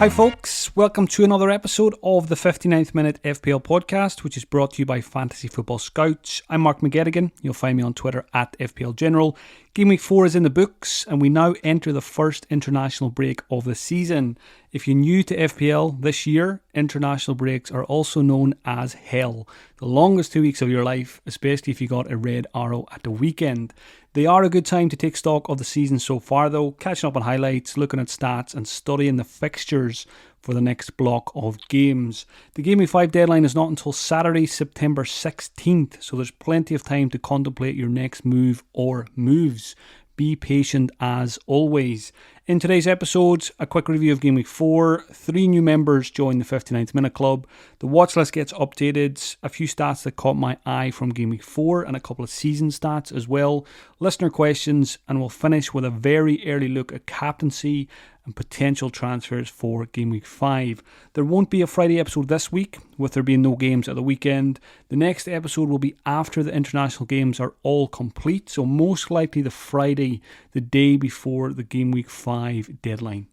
Hi folks, welcome to another episode of the 59th Minute FPL podcast, which is brought to you by Fantasy Football Scouts. I'm Mark McGettigan. You'll find me on Twitter at FPL General. Gameweek 4 is in the books and we now enter the first international break of the season. If you're new to FPL this year, international breaks are also known as hell. The longest 2 weeks of your life, especially if you got a red arrow at the weekend. They are a good time to take stock of the season so far though, catching up on highlights, looking at stats and studying the fixtures for the next block of games. The Gameweek 5 deadline is not until Saturday, September 16th, so there's plenty of time to contemplate your next move or moves. Be patient as always. In today's episode, a quick review of Gameweek 4. 3 new members join the 59th Minute Club. The watch list gets updated. A few stats that caught my eye from Gameweek 4 and a couple of season stats as well. Listener questions, and we'll finish with a very early look at captaincy and potential transfers for Gameweek 5. There won't be a Friday episode this week, with there being no games at the weekend. The next episode will be after the international games are all complete, so most likely the Friday, the day before the Gameweek 5 deadline.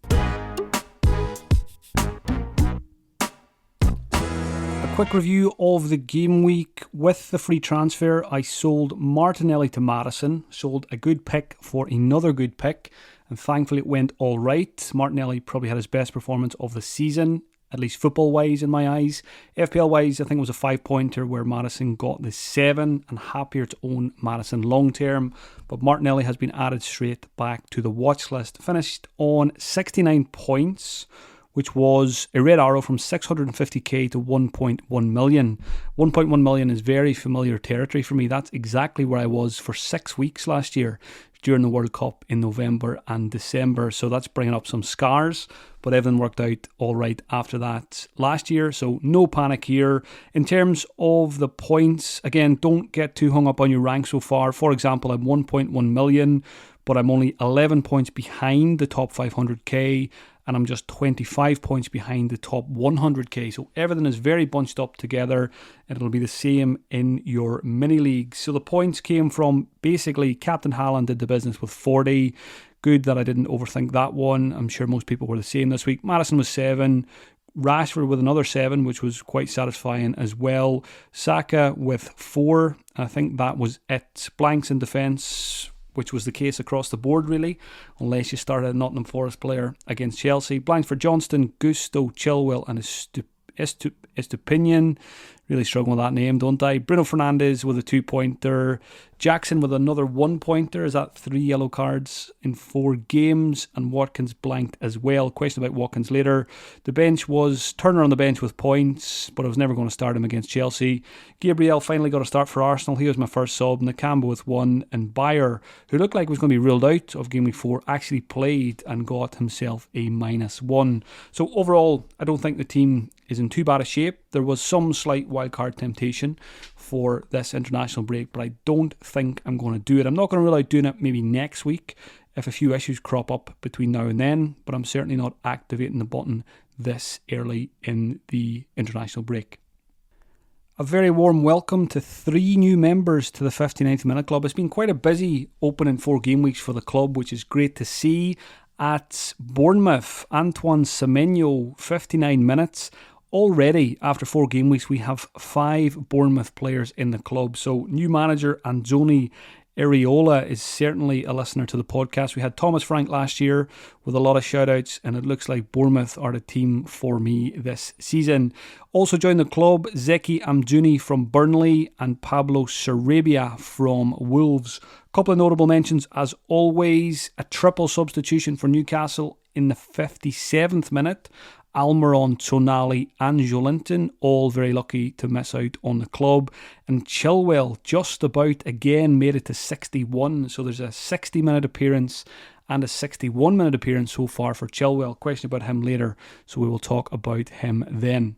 A quick review of the game week. With the free transfer, I sold Martinelli to Madison, sold a good pick for another good pick, and thankfully it went all right. Martinelli probably had his best performance of the season, at least football-wise in my eyes. FPL-wise, I think it was a 5-pointer where Madison got the 7, and happier to own Madison long-term. But Martinelli has been added straight back to the watch list. Finished on 69 points, which was a red arrow from 650k to 1.1 million. 1.1 million is very familiar territory for me. That's exactly where I was for 6 weeks last year during the World Cup in November and December. So that's bringing up some scars, but everything worked out all right after that last year. So no panic here. In terms of the points, again, don't get too hung up on your rank so far. For example, I'm 1.1 million, but I'm only 11 points behind the top 500k. And I'm just 25 points behind the top 100k. So everything is very bunched up together, and it'll be the same in your mini leagues. So the points came from basically Captain Haaland did the business with 40. Good that I didn't overthink that one. I'm sure most people were the same this week. Madison was 7. Rashford with another 7, which was quite satisfying as well. Saka with 4. I think that was it. Blanks in defence, which was the case across the board really, unless you started a Nottingham Forest player against Chelsea. Blanks for Johnston, Gusto, Chilwell and Estupinian. Really struggling with that name, don't I? Bruno Fernandes with a 2-pointer. Jackson with another 1-pointer. Is that 3 yellow cards in 4 games? And Watkins blanked as well. Question about Watkins later. The bench was Turner on the bench with points, but I was never going to start him against Chelsea. Gabriel finally got a start for Arsenal. He was my first sub. Nakamba with 1. And Bayer, who looked like he was going to be ruled out of Game Week 4, actually played and got himself a -1. So overall, I don't think the team is in too bad a shape. There was some slight wildcard temptation for this international break, but I don't think I'm going to do it. I'm not going to rule out doing it maybe next week if a few issues crop up between now and then, but I'm certainly not activating the button this early in the international break. A very warm welcome to 3 new members to the 59th Minute Club. It's been quite a busy opening 4 game weeks for the club, which is great to see. At Bournemouth, Antoine Semenyo, 59 minutes. Already, after 4 game weeks, we have 5 Bournemouth players in the club. So, new manager Andoni Iraola is certainly a listener to the podcast. We had Thomas Frank last year with a lot of shout-outs, and it looks like Bournemouth are the team for me this season. Also joined the club, Zeki Amdouni from Burnley and Pablo Sarabia from Wolves. A couple of notable mentions, as always. A triple substitution for Newcastle in the 57th minute. Almiron, Tonali and Jolinton, all very lucky to miss out on the club. And Chilwell just about again made it to 61. So there's a 60-minute appearance and a 61-minute appearance so far for Chilwell. Question about him later, so we will talk about him then.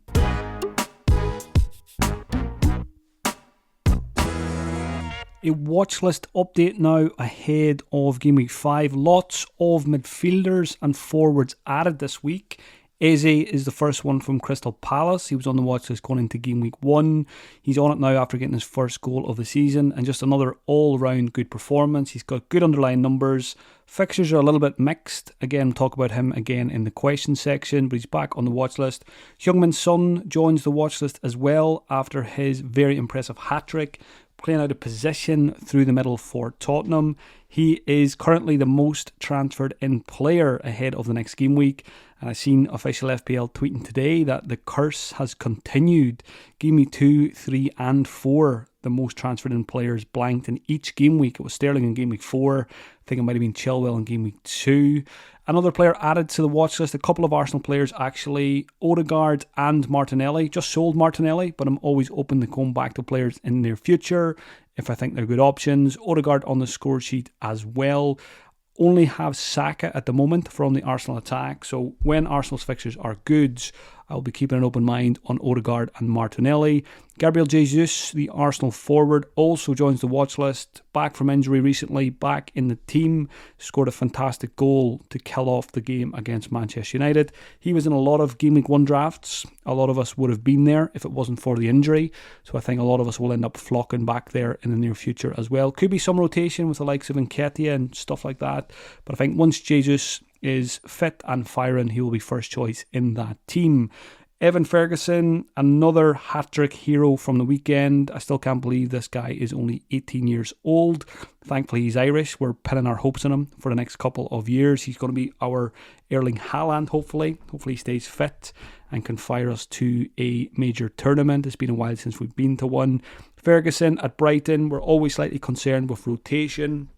A watch list update now ahead of Game Week 5. Lots of midfielders and forwards added this week. Eze is the first one from Crystal Palace. He was on the watch list going into game week 1. He's on it now after getting his first goal of the season, and just another all-round good performance. He's got good underlying numbers. Fixtures are a little bit mixed. Again, talk about him again in the question section, but he's back on the watch list. Heung-min Son joins the watch list as well after his very impressive hat-trick, playing out of position through the middle for Tottenham. He is currently the most transferred in player ahead of the next game week. And I've seen official FPL tweeting today that the curse has continued. Game week 2, 3 and 4, the most transferred in players blanked in each game week. It was Sterling in game week 4. I think it might have been Chilwell in game week 2. Another player added to the watch list, a couple of Arsenal players actually, Odegaard and Martinelli. Just sold Martinelli, but I'm always open to going back to players in the near future if I think they're good options. Odegaard on the score sheet as well. Only have Saka at the moment from the Arsenal attack. So when Arsenal's fixtures are good, I'll be keeping an open mind on Odegaard and Martinelli. Gabriel Jesus, the Arsenal forward, also joins the watch list. Back from injury recently, back in the team. Scored a fantastic goal to kill off the game against Manchester United. He was in a lot of Game Week 1 drafts. A lot of us would have been there if it wasn't for the injury. So I think a lot of us will end up flocking back there in the near future as well. Could be some rotation with the likes of Nketiah and stuff like that. But I think once Jesus is fit and firing, he will be first choice in that team. Evan Ferguson, another hat-trick hero from the weekend. I still can't believe this guy is only 18 years old. Thankfully, he's Irish. We're pinning our hopes on him for the next couple of years. He's going to be our Erling Haaland, hopefully. Hopefully he stays fit and can fire us to a major tournament. It's been a while since we've been to one. Ferguson at Brighton, we're always slightly concerned with rotation.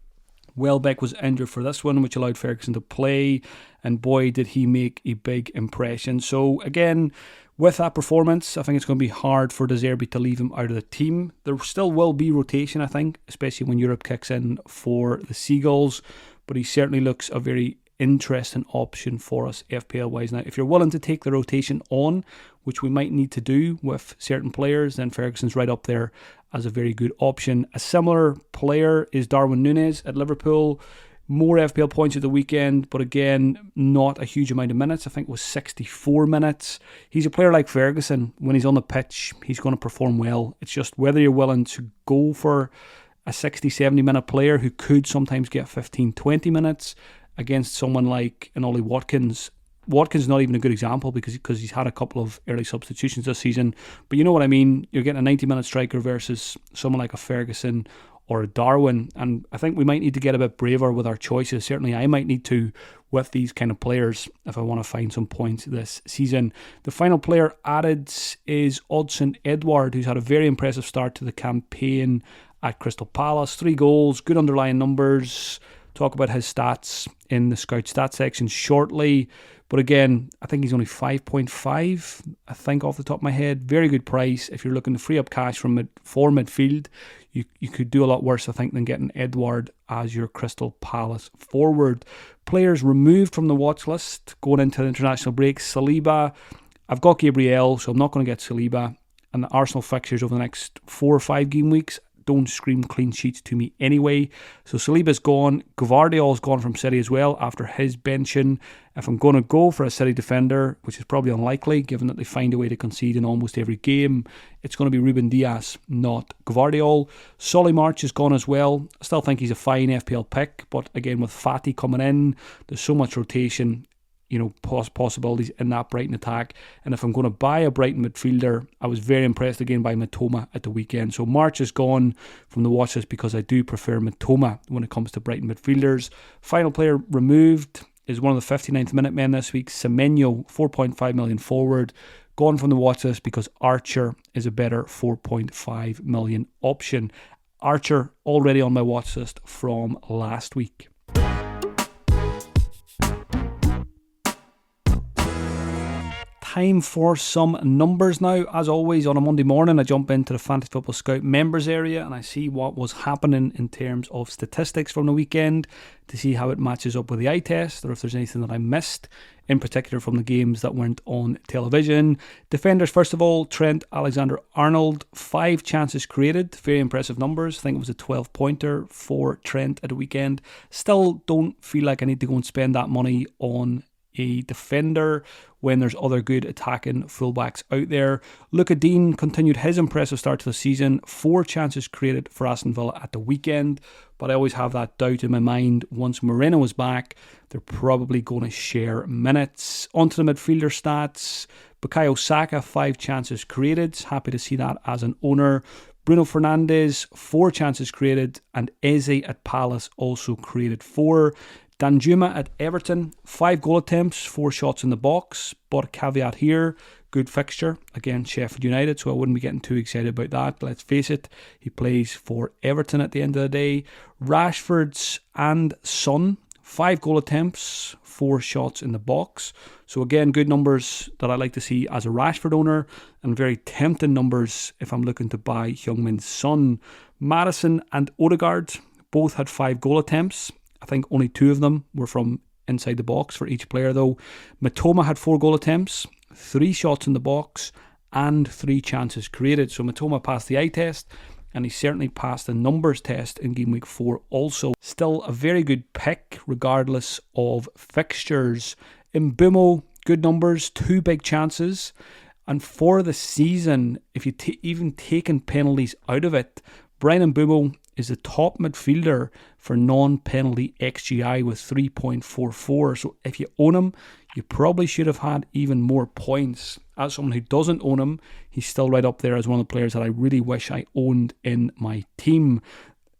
Welbeck was injured for this one, which allowed Ferguson to play, and boy, did he make a big impression. So again, with that performance, I think it's going to be hard for De Zerbi to leave him out of the team. There still will be rotation, I think, especially when Europe kicks in for the Seagulls, but he certainly looks a very interesting option for us FPL-wise. Now, if you're willing to take the rotation on, which we might need to do with certain players, then Ferguson's right up there as a very good option. A similar player is Darwin Núñez at Liverpool. More FPL points at the weekend, but again, not a huge amount of minutes. I think it was 64 minutes. He's a player like Ferguson. When he's on the pitch, he's going to perform well. It's just whether you're willing to go for a 60, 70 minute player who could sometimes get 15, 20 minutes against someone like an Ollie Watkins. Watkins is not even a good example because he's had a couple of early substitutions this season. But you know what I mean? You're getting a 90-minute striker versus someone like a Ferguson or a Darwin. And I think we might need to get a bit braver with our choices. Certainly I might need to with these kind of players if I want to find some points this season. The final player added is Odsonne Edouard, who's had a very impressive start to the campaign at Crystal Palace. 3 goals, good underlying numbers. Talk about his stats in the Scout stats section shortly. But again, I think he's only 5.5, I think off the top of my head. Very good price. If you're looking to free up cash for midfield, you could do a lot worse, I think, than getting Edouard as your Crystal Palace forward. Players removed from the watch list going into the international break. Saliba. I've got Gabriel, so I'm not going to get Saliba. And the Arsenal fixtures over the next 4 or 5 game weeks don't scream clean sheets to me anyway. So Saliba's gone. Gvardiol's gone from City as well after his benching. If I'm going to go for a City defender, which is probably unlikely given that they find a way to concede in almost every game, it's going to be Ruben Dias, not Gvardiol. Solly March is gone as well. I still think he's a fine FPL pick, but again, with Fati coming in, there's so much rotation, possibilities in that Brighton attack. And if I'm going to buy a Brighton midfielder, I was very impressed again by Mitoma at the weekend. So March is gone from the watch list because I do prefer Mitoma when it comes to Brighton midfielders. Final player removed is one of the 59th minute men this week, Semenyo, 4.5 million forward. Gone from the watch list because Archer is a better 4.5 million option. Archer already on my watch list from last week. Time for some numbers now. As always, on a Monday morning, I jump into the Fantasy Football Scout members area and I see what was happening in terms of statistics from the weekend to see how it matches up with the eye test or if there's anything that I missed, in particular from the games that weren't on television. Defenders, first of all, Trent Alexander-Arnold, 5 chances created, very impressive numbers. I think it was a 12-pointer for Trent at the weekend. Still don't feel like I need to go and spend that money on a defender when there's other good attacking fullbacks out there. Luka Dean continued his impressive start to the season. 4 chances created for Aston Villa at the weekend, but I always have that doubt in my mind. Once Moreno is back, they're probably going to share minutes. Onto the midfielder stats. Bukayo Saka, 5 chances created. Happy to see that as an owner. Bruno Fernandes, 4 chances created, and Eze at Palace also created 4. Danjuma at Everton, 5 goal attempts, 4 shots in the box, but a caveat here, good fixture against Sheffield United, so I wouldn't be getting too excited about that. Let's face it, he plays for Everton at the end of the day. Rashford's and Son, 5 goal attempts, 4 shots in the box. So again, good numbers that I like to see as a Rashford owner, and very tempting numbers if I'm looking to buy Heung-min Son. Maddison and Odegaard both had 5 goal attempts. I think only 2 of them were from inside the box for each player though. Mitoma had 4 goal attempts, 3 shots in the box, and 3 chances created. So Mitoma passed the eye test, and he certainly passed the numbers test in Game Week 4 also. Still a very good pick regardless of fixtures. Mbeumo, good numbers, 2 big chances. And for the season, if you even taken penalties out of it, Bryan Mbeumo is the top midfielder for non-penalty XGI with 3.44. So if you own him, you probably should have had even more points. As someone who doesn't own him, he's still right up there as one of the players that I really wish I owned in my team.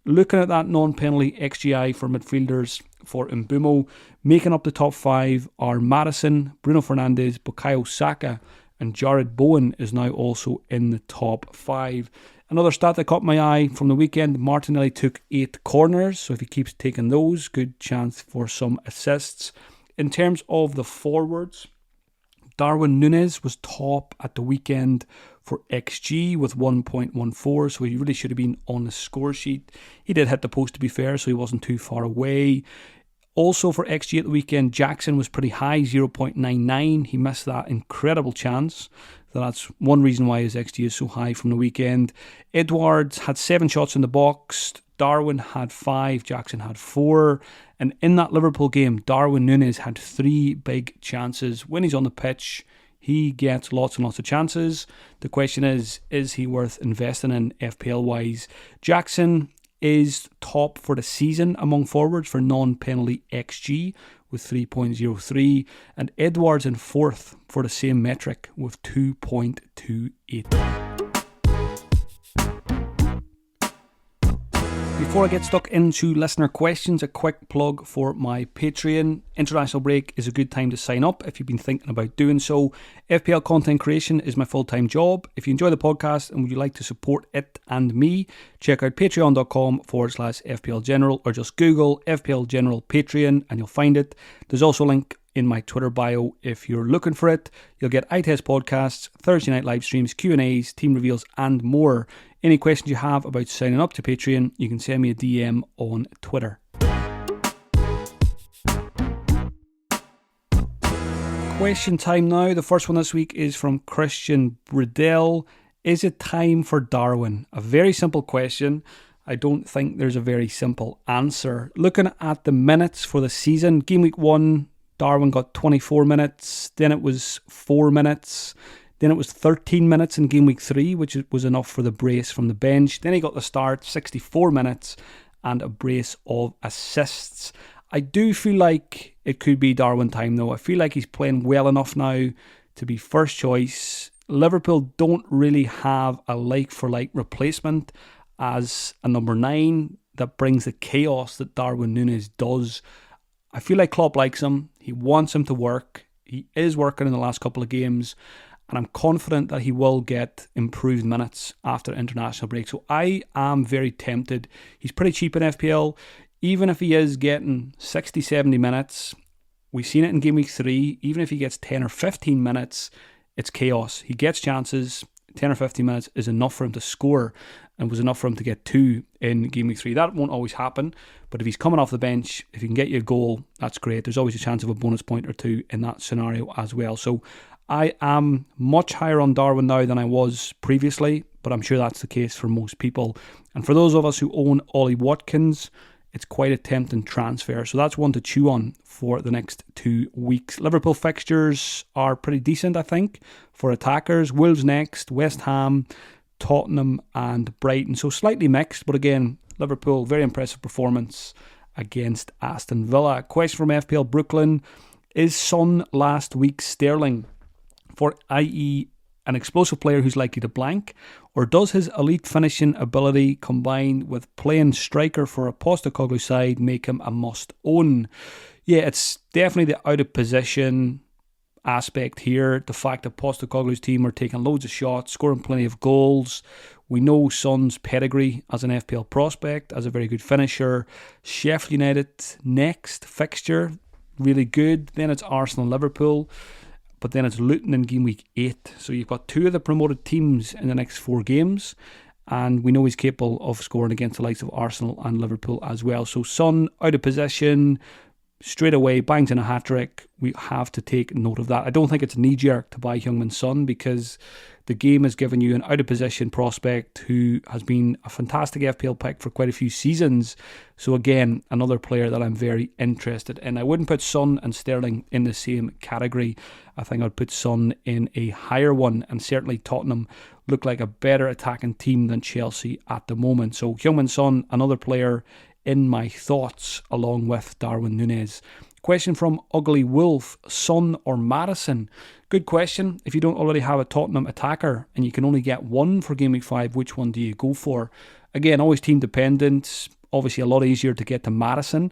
Looking at that non-penalty XGI for midfielders for Mbeumo, making up the top 5 are Maddison, Bruno Fernandes, Bukayo Saka, and Jared Bowen is now also in the top 5. Another stat that caught my eye from the weekend, Martinelli took 8 corners, so if he keeps taking those, good chance for some assists. In terms of the forwards, Darwin Núñez was top at the weekend for XG with 1.14, so he really should have been on the score sheet. He did hit the post, to be fair, so he wasn't too far away. Also for XG at the weekend, Jackson was pretty high, 0.99. He missed that incredible chance. So that's one reason why his XG is so high from the weekend. Edwards had 7 shots in the box. Darwin had 5, Jackson had 4. And in that Liverpool game, Darwin Núñez had 3 big chances. When he's on the pitch, he gets lots and lots of chances. The question is he worth investing in FPL-wise? Jackson is top for the season among forwards for non-penalty XG with 3.03, and Edwards in 4th for the same metric with 2.28. Before I get stuck into listener questions, a quick plug for my Patreon. International break is a good time to sign up if you've been thinking about doing so. FPL content creation is my full-time job. If you enjoy the podcast and would you like to support it and me, check out patreon.com/FPL General or just Google FPL General Patreon and you'll find it. There's also a link in my Twitter bio if you're looking for it. You'll get iTest podcasts, Thursday night live streams, Q&As, team reveals and more. Any questions you have about signing up to Patreon, you can send me a DM on Twitter. Question time now. The first one this week is from Christian Bridell. Is it time for Darwin? A very simple question. I don't think there's a very simple answer. Looking at the minutes for the season, Game Week 1, Darwin got 24 minutes, then it was 4 minutes, then it was 13 minutes in Game Week 3, which was enough for the brace from the bench. Then he got the start, 64 minutes, and a brace of assists. I do feel like it could be Darwin time though. I feel like he's playing well enough now to be first choice. Liverpool don't really have a like-for-like replacement as a number 9 that brings the chaos that Darwin Núñez does. I feel like Klopp likes him. He wants him to work. He is working in the last couple of games. And I'm confident that he will get improved minutes after international break. So I am very tempted. He's pretty cheap in FPL. Even if he is getting 60, 70 minutes, we've seen it in Game Week 3. Even if he gets 10 or 15 minutes, it's chaos. He gets chances. 10 or 15 minutes is enough for him to score and was enough for him to get 2 in Game Week 3. That won't always happen. But if he's coming off the bench, if he can get you a goal, that's great. There's always a chance of a bonus point or 2 in that scenario as well. So I am much higher on Darwin now than I was previously, but I'm sure that's the case for most people. And for those of us who own Ollie Watkins, it's quite a tempting transfer. So that's one to chew on for the next 2 weeks. Liverpool fixtures are pretty decent, I think, for attackers. Wolves next, West Ham, Tottenham and Brighton. So slightly mixed, but again, Liverpool, very impressive performance against Aston Villa. Question from FPL Brooklyn. Is Son last week's Sterling, for i.e. an explosive player who's likely to blank, or does his elite finishing ability combined with playing striker for a Postecoglou side make him a must-own? Yeah, it's definitely the out of position aspect here. The fact that Postecoglou's team are taking loads of shots, scoring plenty of goals. We know Son's pedigree as an FPL prospect, as a very good finisher. Sheffield United next fixture, really good. Then it's Arsenal and Liverpool, but then it's Luton in game week 8. So you've got 2 of the promoted teams in the next 4 games, and we know he's capable of scoring against the likes of Arsenal and Liverpool as well. So Son out of possession, straight away bangs in a hat-trick. We have to take note of that. I don't think it's knee-jerk to buy Heung-min Son, because the game has given you an out-of-position prospect who has been a fantastic FPL pick for quite a few seasons. So again, another player that I'm very interested in. I wouldn't put Son and Sterling in the same category. I think I'd put Son in a higher one, and certainly Tottenham look like a better attacking team than Chelsea at the moment. So Heung-min Son, another player in my thoughts, along with Darwin Núñez. Question from Ugly Wolf. Son or Maddison? Good question. If you don't already have a Tottenham attacker and you can only get one for Game Week 5, which one do you go for? Again, always team dependent. Obviously a lot easier to get to Maddison.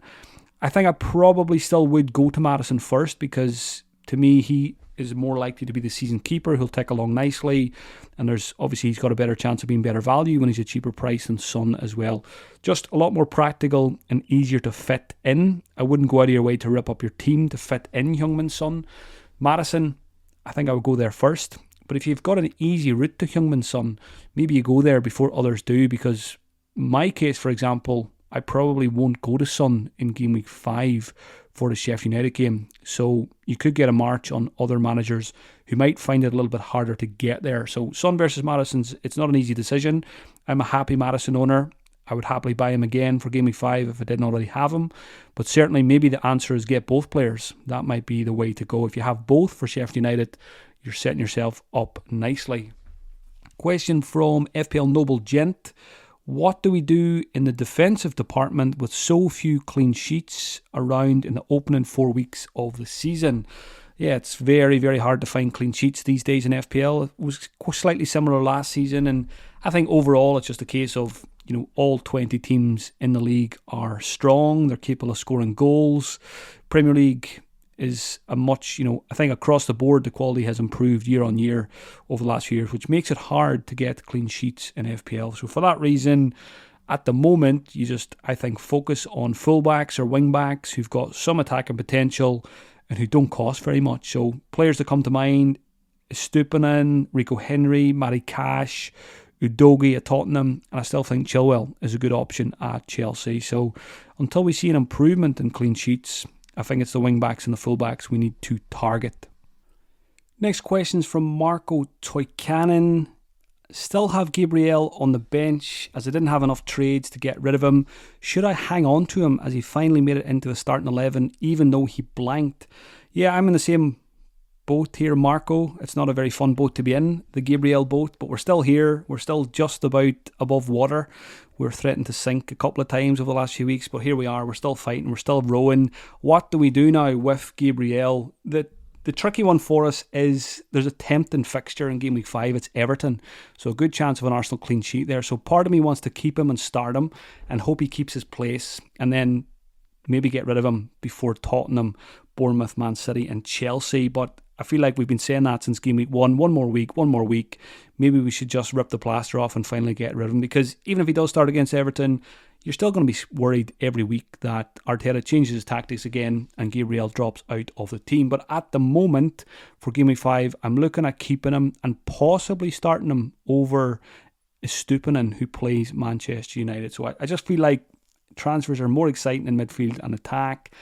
I think I probably still would go to Maddison first, because to me he is more likely to be the season keeper. He'll tick along nicely, and there's obviously he's got a better chance of being better value when he's a cheaper price than Son as well. Just a lot more practical and easier to fit in. I wouldn't go out of your way to rip up your team to fit in Heung-min Son. Maddison, I think I would go there first. But if you've got an easy route to Heung-min Son, maybe you go there before others do, because my case, for example, I probably won't go to Son in Game Week 5 for the Sheffield United game. So you could get a march on other managers who might find it a little bit harder to get there. So Son versus Maddison's, it's not an easy decision. I'm a happy Maddison owner. I would happily buy him again for Game Week 5 if I didn't already have him. But certainly maybe the answer is get both players. That might be the way to go. If you have both for Sheffield United, you're setting yourself up nicely. Question from FPL Noble Gent. What do we do in the defensive department with so few clean sheets around in the opening 4 weeks of the season? Yeah, it's very, very hard to find clean sheets these days in FPL. It was slightly similar last season, and I think overall it's just a case of, all 20 teams in the league are strong. They're capable of scoring goals. Premier League is a much, I think across the board the quality has improved year on year over the last few years, which makes it hard to get clean sheets in FPL. So for that reason, at the moment, you just, I think, focus on fullbacks or wingbacks who've got some attacking potential and who don't cost very much. So players that come to mind, Stupinan, Rico Henry, Matty Cash, Udogie at Tottenham, and I still think Chilwell is a good option at Chelsea. So until we see an improvement in clean sheets, I think it's the wing-backs and the full-backs we need to target. Next question's from Marco Toikanen. Still have Gabriel on the bench as I didn't have enough trades to get rid of him. Should I hang on to him as he finally made it into the starting 11 even though he blanked? Yeah, I'm in the same boat here, Marco. It's not a very fun boat to be in, the Gabriel boat, but we're still here. We're still just about above water. We're threatened to sink a couple of times over the last few weeks, but here we are. We're still fighting. We're still rowing. What do we do now with Gabriel? The tricky one for us is there's a tempting fixture in Game Week 5. It's Everton. So a good chance of an Arsenal clean sheet there. So part of me wants to keep him and start him and hope he keeps his place, and then maybe get rid of him before Tottenham, Bournemouth, Man City and Chelsea. But I feel like we've been saying that since Game Week 1. One more week. Maybe we should just rip the plaster off and finally get rid of him, because even if he does start against Everton, you're still going to be worried every week that Arteta changes his tactics again and Gabriel drops out of the team. But at the moment, for Game Week 5, I'm looking at keeping him and possibly starting him over Stupinan, who plays Manchester United. So I just feel like transfers are more exciting in midfield and attack.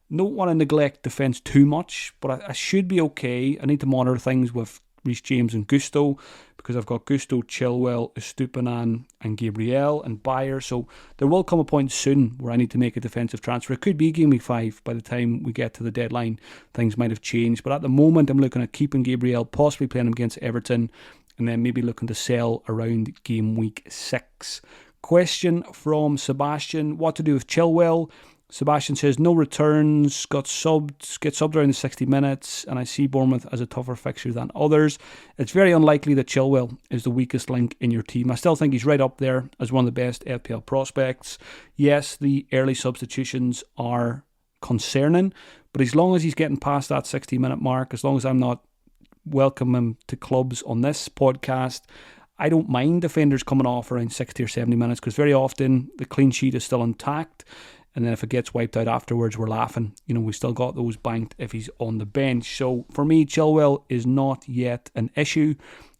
Don't want to neglect defence too much, but I should be okay. I need to monitor things with Reece James and Gusto, because I've got Gusto, Chilwell, Estupinan and Gabriel and Bayer. So there will come a point soon where I need to make a defensive transfer. It could be Game Week 5 by the time we get to the deadline. Things might have changed. But at the moment, I'm looking at keeping Gabriel, possibly playing him against Everton, and then maybe looking to sell around Game Week 6. Question from Sebastian, what to do with Chilwell? Sebastian says, no returns, gets subbed around the 60 minutes, and I see Bournemouth as a tougher fixture than others. It's very unlikely that Chilwell is the weakest link in your team. I still think he's right up there as one of the best FPL prospects. Yes, the early substitutions are concerning, but as long as he's getting past that 60-minute mark, as long as I'm not welcoming him to clubs on this podcast, I don't mind defenders coming off around 60 or 70 minutes, because very often the clean sheet is still intact. And then if it gets wiped out afterwards, we're laughing. We still got those banked if he's on the bench. So for me, Chilwell is not yet an issue.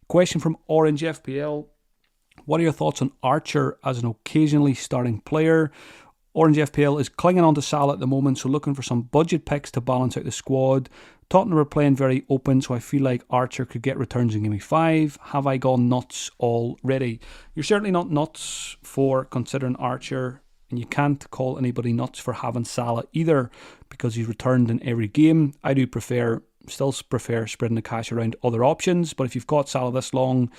Question from Orange FPL. What are your thoughts on Archer as an occasionally starting player? Orange FPL is clinging on to Salah at the moment, so looking for some budget picks to balance out the squad. Tottenham are playing very open, so I feel like Archer could get returns in Game Week 5. Have I gone nuts already? You're certainly not nuts for considering Archer, and you can't call anybody nuts for having Salah either, because he's returned in every game. I do still prefer spreading the cash around other options, but if you've got Salah this long,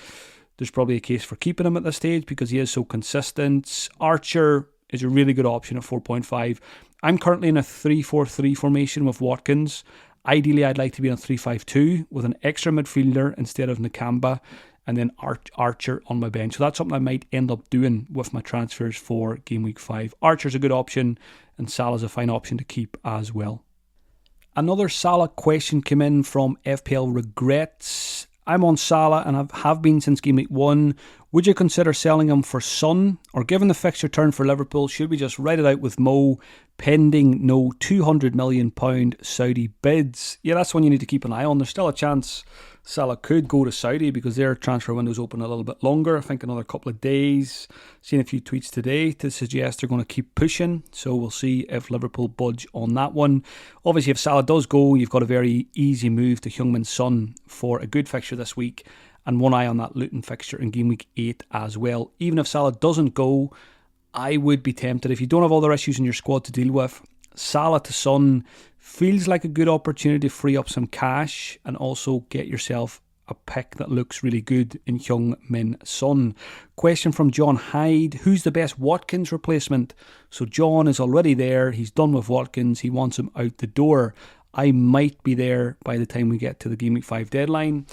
there's probably a case for keeping him at this stage because he is so consistent. Archer is a really good option at 4.5. I'm currently in a 3-4-3 formation with Watkins. Ideally, I'd like to be in a 3-5-2 with an extra midfielder instead of Nakamba, and then Archer on my bench. So that's something I might end up doing with my transfers for Game Week 5. Archer's a good option, and Salah's a fine option to keep as well. Another Salah question came in from FPL Regrets. I'm on Salah and have been since Game Week 1. Would you consider selling him for Son? Or given the fixture turn for Liverpool, should we just write it out with Mo, pending no £200 million Saudi bids? Yeah, that's one you need to keep an eye on. There's still a chance Salah could go to Saudi because their transfer window's open a little bit longer. I think another couple of days. Seen a few tweets today to suggest they're going to keep pushing. So we'll see if Liverpool budge on that one. Obviously, if Salah does go, you've got a very easy move to Heung-min Son for a good fixture this week, and one eye on that Luton fixture in Game Week 8 as well. Even if Salah doesn't go, I would be tempted. If you don't have other issues in your squad to deal with, Salah to Son feels like a good opportunity to free up some cash and also get yourself a pick that looks really good in Heung-min Son. Question from John Hyde. Who's the best Watkins replacement? So John is already there. He's done with Watkins. He wants him out the door. I might be there by the time we get to the Game Week 5 deadline.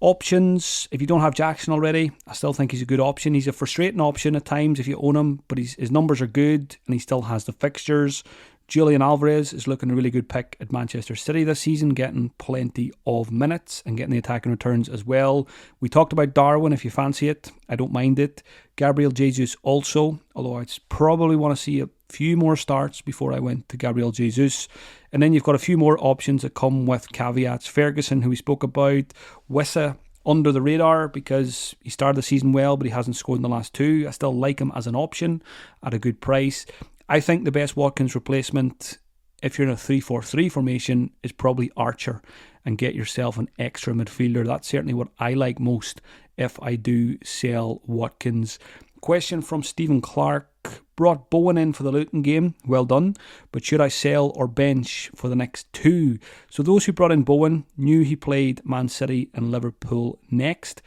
Options, if you don't have Jackson already, I still think he's a good option. He's a frustrating option at times if you own him, but his numbers are good and he still has the fixtures. Julian Alvarez is looking a really good pick at Manchester City this season, getting plenty of minutes and getting the attacking returns as well. We talked about Darwin, if you fancy it. I don't mind it. Gabriel Jesus also, although I'd probably want to see a few more starts before I went to Gabriel Jesus. And then you've got a few more options that come with caveats. Ferguson, who we spoke about. Wissa, under the radar because he started the season well, but he hasn't scored in the last two. I still like him as an option at a good price. I think the best Watkins replacement, if you're in a 3-4-3 formation, is probably Archer, and get yourself an extra midfielder. That's certainly what I like most if I do sell Watkins. Question from Stephen Clark. Brought Bowen in for the Luton game. Well done. But should I sell or bench for the next two? So those who brought in Bowen knew he played Man City and Liverpool next.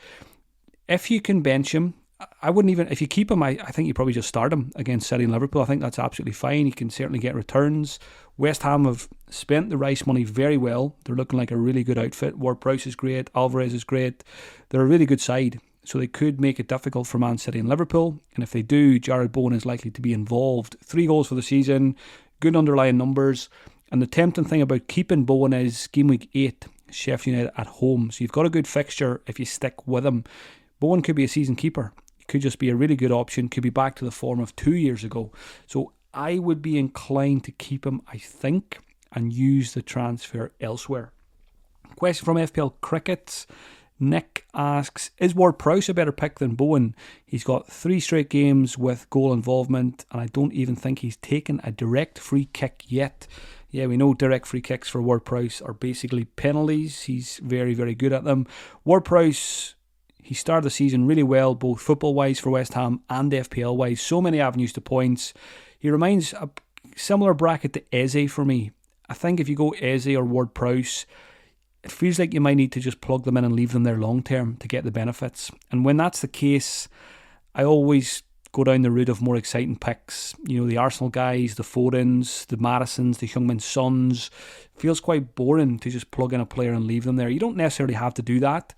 If you can bench him, I wouldn't even, if you keep him, I think you probably just start him against City and Liverpool. I think that's absolutely fine. He can certainly get returns. West Ham have spent the Rice money very well. They're looking like a really good outfit. Ward-Prowse is great. Alvarez is great. They're a really good side. So they could make it difficult for Man City and Liverpool. And if they do, Jarrod Bowen is likely to be involved. 3 goals for the season. Good underlying numbers. And the tempting thing about keeping Bowen is Game Week 8, Sheffield United at home. So you've got a good fixture if you stick with him. Bowen could be a season keeper. Could just be a really good option. Could be back to the form of 2 years ago. So I would be inclined to keep him, I think, and use the transfer elsewhere. Question from FPL Cricket. Nick asks, is Ward-Prowse a better pick than Bowen? He's got 3 straight games with goal involvement, and I don't even think he's taken a direct free kick yet. Yeah, we know direct free kicks for Ward-Prowse are basically penalties. He's very, very good at them. Ward-Prowse, he started the season really well, both football-wise for West Ham and FPL-wise. So many avenues to points. He reminds a similar bracket to Eze for me. I think if you go Eze or Ward-Prowse, it feels like you might need to just plug them in and leave them there long term to get the benefits. And when that's the case, I always go down the route of more exciting picks. You know, the Arsenal guys, the Fodens, the Madisons, the Heung-min Sons. Feels quite boring to just plug in a player and leave them there. You don't necessarily have to do that,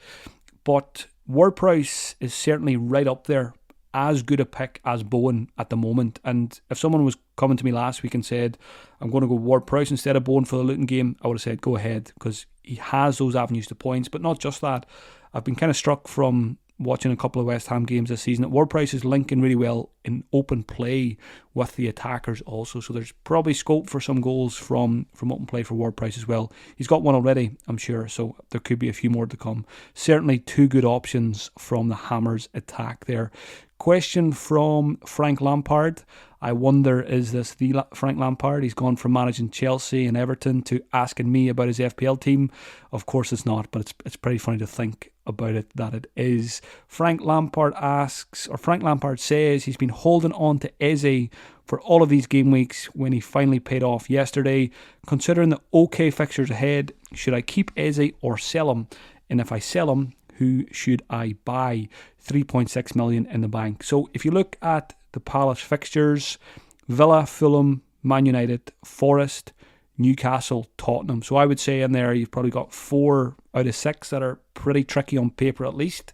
but Ward-Prowse is certainly right up there, as good a pick as Bowen at the moment. And if someone was coming to me last week and said, I'm going to go Ward-Prowse instead of Bowen for the Luton game, I would have said, go ahead, because he has those avenues to points. But not just that. I've been kind of struck from watching a couple of West Ham games this season that Ward-Prowse is linking really well in open play with the attackers also. So there's probably scope for some goals from open play for Ward-Prowse as well. He's got one already, I'm sure, so there could be a few more to come. Certainly two good options from the Hammers attack there. Question from Frank Lampard. I wonder, is this the Frank Lampard? He's gone from managing Chelsea and Everton to asking me about his FPL team. Of course it's not, but it's pretty funny to think about it that it is. Frank Lampard says he's been holding on to Eze for all of these game weeks when he finally paid off yesterday. Considering the okay fixtures ahead, should I keep Eze or sell him? And if I sell him, who should I buy? 3.6 million in the bank. So if you look at the Palace fixtures, Villa, Fulham, Man United, Forest, Newcastle, Tottenham. So I would say in there you've probably got 4 out of 6 that are pretty tricky on paper at least.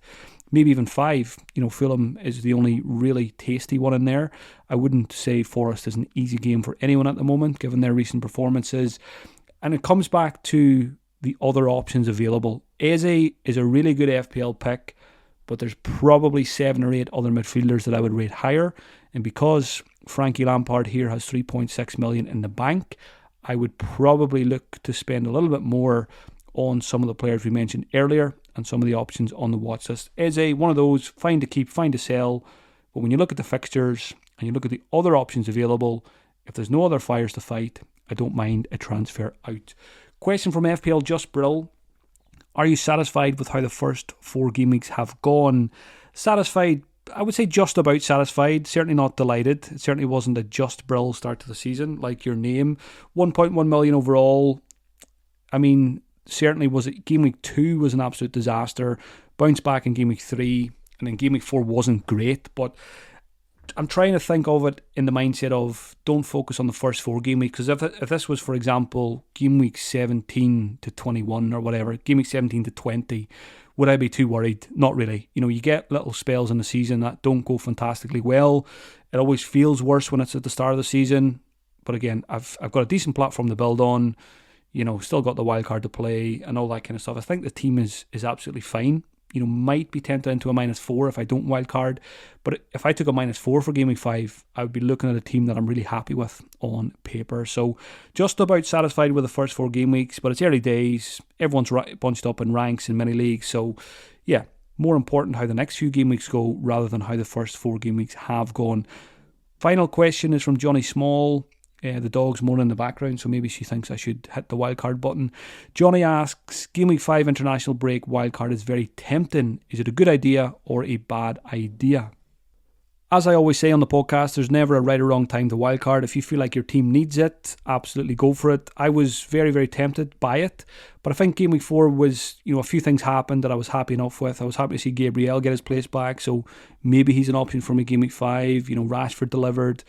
Maybe even 5. You know, Fulham is the only really tasty one in there. I wouldn't say Forest is an easy game for anyone at the moment, given their recent performances. And it comes back to the other options available. Eze is a really good FPL pick, but there's probably 7 or 8 other midfielders that I would rate higher. And because Frankie Lampard here has 3.6 million in the bank, I would probably look to spend a little bit more on some of the players we mentioned earlier and some of the options on the watch list. Eze, one of those, fine to keep, fine to sell. But when you look at the fixtures and you look at the other options available, if there's no other fires to fight, I don't mind a transfer out. Question from FPL Just Brill. Are you satisfied with how the first 4 game weeks have gone? Satisfied, I would say just about satisfied. Certainly not delighted. It certainly wasn't a Just Brill start to the season, like your name. 1.1 million overall. I mean, certainly was it game week 2 was an absolute disaster. Bounced back in game week 3, and then game week 4 wasn't great, but I'm trying to think of it in the mindset of don't focus on the first 4 game weeks, because if this was, for example, game week 17 to 21 or whatever, game week 17 to 20, would I be too worried? Not really. You know, you get little spells in the season that don't go fantastically well. It always feels worse when it's at the start of the season. But again, I've got a decent platform to build on. You know, still got the wild card to play and all that kind of stuff. I think the team is absolutely fine. You know, might be tempted into a -4 if I don't wildcard. But if I took a -4 for Game Week 5, I would be looking at a team that I'm really happy with on paper. So just about satisfied with the first 4 game weeks, but it's early days. Everyone's bunched up in ranks in many leagues. So yeah, more important how the next few game weeks go rather than how the first 4 game weeks have gone. Final question is from Johnny Small. The dog's moaning in the background, so maybe she thinks I should hit the wildcard button. Johnny asks, Game Week 5 international break wildcard is very tempting. Is it a good idea or a bad idea? As I always say on the podcast, there's never a right or wrong time to wildcard. If you feel like your team needs it, absolutely go for it. I was very, very tempted by it, but I think Game Week 4 was, a few things happened that I was happy enough with. I was happy to see Gabriel get his place back, so maybe he's an option for me Game Week 5. Rashford delivered.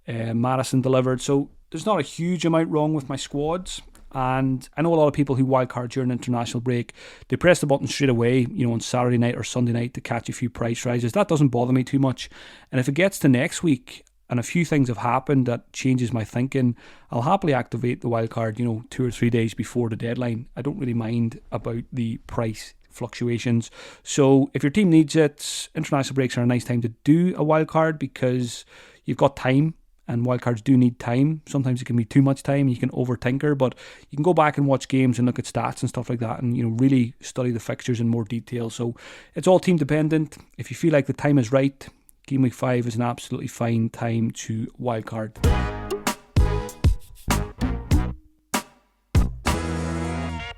Madison delivered, so there's not a huge amount wrong with my squads. And I know a lot of people who wildcard during international break, they press the button straight away, on Saturday night or Sunday night to catch a few price rises. That doesn't bother me too much. And if it gets to next week and a few things have happened that changes my thinking, I'll happily activate the wildcard 2 or 3 days before the deadline. I don't really mind about the price fluctuations. So if your team needs it, international breaks are a nice time to do a wildcard because you've got time. And wildcards do need time. Sometimes it can be too much time. You can overtinker, but you can go back and watch games and look at stats and stuff like that and, really study the fixtures in more detail. So it's all team dependent. If you feel like the time is right, Game Week 5 is an absolutely fine time to wildcard.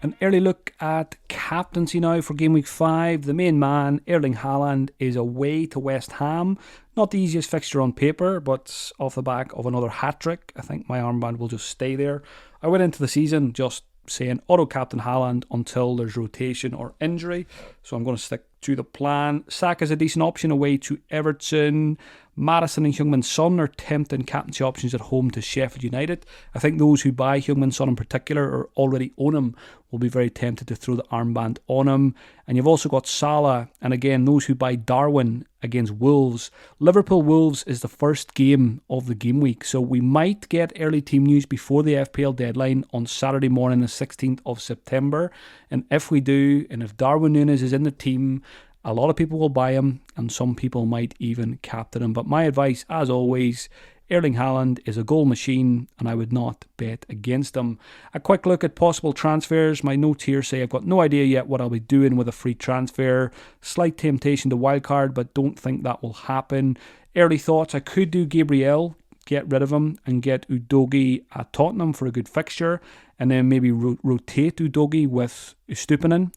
An early look at captaincy now for Game Week 5. The main man, Erling Haaland, is away to West Ham. Not the easiest fixture on paper, but off the back of another hat-trick, I think my armband will just stay there. I went into the season just saying auto-captain Haaland until there's rotation or injury, so I'm going to stick to the plan. Saka's a decent option away to Everton. Maddison and Heung-min Son are tempting captaincy options at home to Sheffield United. I think those who buy Heung-min Son in particular or already own him will be very tempted to throw the armband on him. And you've also got Salah, and again, those who buy Darwin against Wolves. Liverpool-Wolves is the first game of the game week, so we might get early team news before the FPL deadline on Saturday morning, the 16th of September. And if we do, and if Darwin Núñez is in the team, a lot of people will buy him, and some people might even captain him. But my advice, as always, Erling Haaland is a goal machine, and I would not bet against him. A quick look at possible transfers. My notes here say I've got no idea yet what I'll be doing with a free transfer. Slight temptation to wildcard, but don't think that will happen. Early thoughts, I could do Gabriel, get rid of him, and get Udogie at Tottenham for a good fixture, and then maybe rotate Udogie with Estupinan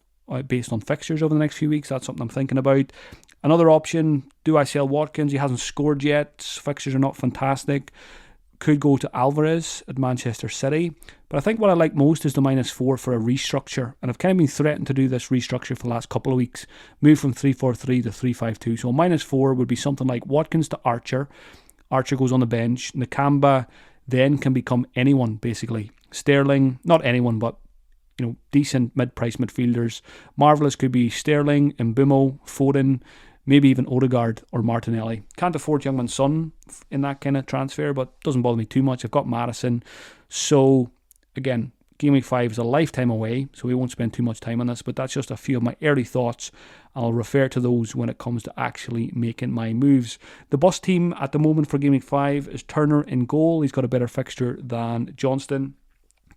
based on fixtures over the next few weeks. That's something I'm thinking about. Another option, do I sell Watkins? He hasn't scored yet. Fixtures are not fantastic. Could go to Alvarez at Manchester City. But I think what I like most is the -4 for a restructure. And I've kind of been threatened to do this restructure for the last couple of weeks. Move from 3-4-3 to 3-5-2. So -4 would be something like Watkins to Archer. Archer goes on the bench. Nakamba then can become anyone, basically. Sterling, not anyone, but decent mid-price midfielders. Marvellous could be Sterling, Mbeumo, Foden, maybe even Odegaard or Martinelli. Can't afford Heung-min Son in that kind of transfer, but doesn't bother me too much. I've got Maddison. So, again, Game Week 5 is a lifetime away, so we won't spend too much time on this, but that's just a few of my early thoughts. I'll refer to those when it comes to actually making my moves. The bus team at the moment for Game Week 5 is Turner in goal. He's got a better fixture than Johnston.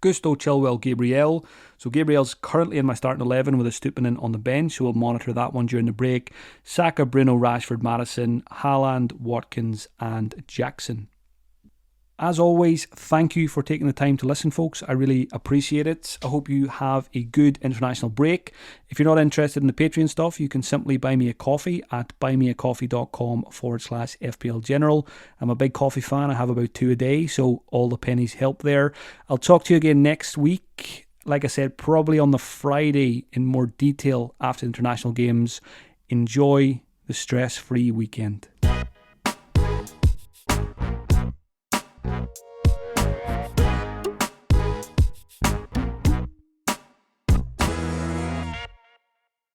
Gusto, Chilwell, Gabriel. So Gabriel's currently in my starting 11 with a Estupinan on the bench, so we'll monitor that one during the break. Saka, Bruno, Rashford, Maddison, Haaland, Watkins and Jackson. As always, thank you for taking the time to listen, folks. I really appreciate it. I hope you have a good international break. If you're not interested in the Patreon stuff, you can simply buy me a coffee at buymeacoffee.com/FPL General. I'm a big coffee fan. I have about 2 a day, so all the pennies help there. I'll talk to you again next week. Like I said, probably on the Friday in more detail after international games. Enjoy the stress-free weekend.